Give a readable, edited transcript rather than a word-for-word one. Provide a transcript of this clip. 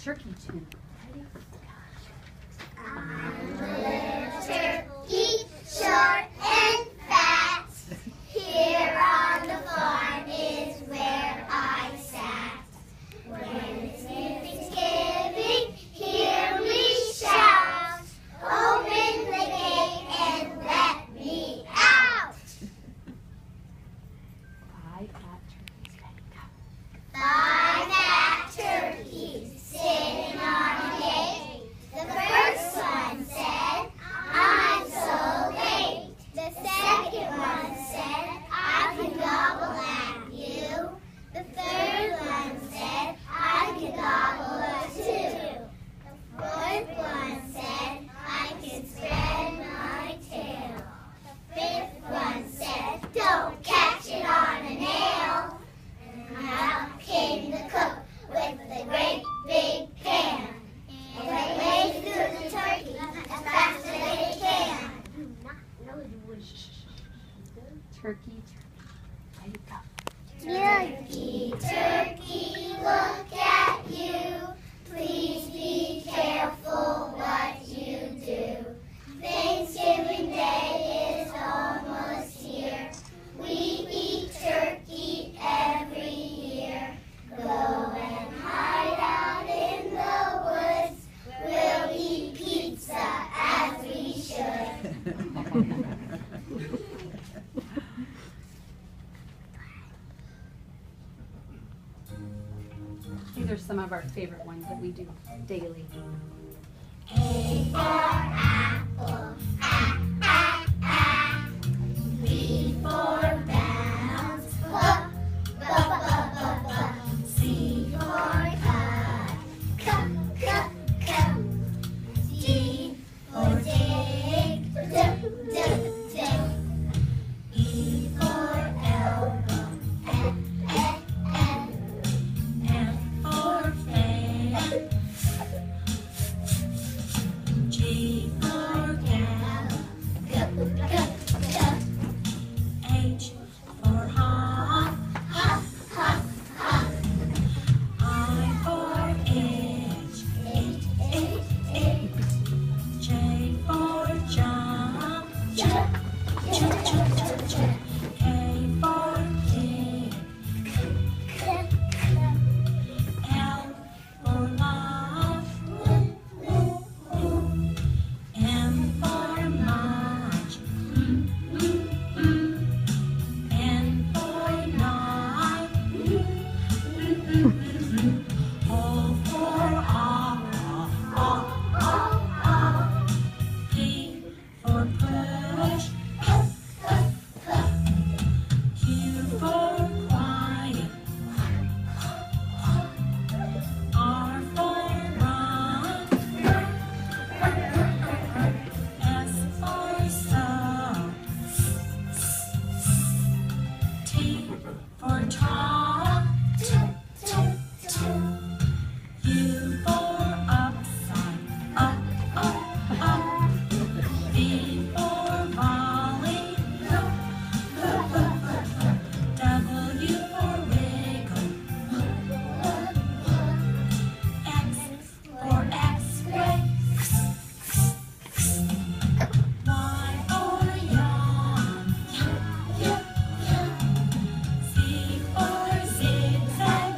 turkey tune. Ready? I'm a little turkey, short and fat. Here on the farm is where I sat. When it's Thanksgiving, here we shout. Open the gate and let me out. Five fat turkeys. Ready? Go. 5 fat turkeys sitting on a gate. The first one said, I'm so late. The second one said, I can gobble at you. The third one said, I can gobble at two. The fourth one said, I can spread my tail. The fifth one said, don't catch it on a nail. And out came the cook with the great big pan. And they laid through the turkey as fast as they can. Turkey, turkey. Turkey, Ready? Go. turkey, look at you. Please be careful what you do. Thanksgiving Day is almost here. We eat turkey every year. Go and hide out in the woods. We'll eat pizza as we should. These are some of our favorite ones that we do daily. A for apple, B for bounce, C for cut, D for dig, E for elbow, F for fan, G for gal, H for hawk, I for itch, J for jump, K for kick, L for love, M for march, N for knife, O for opera, P for push, Q for quiet, R for run, S for soap, T for talk, U for upside, V for volley, W for wiggle, X for x-ray, Y for yawn, Z for zigzag,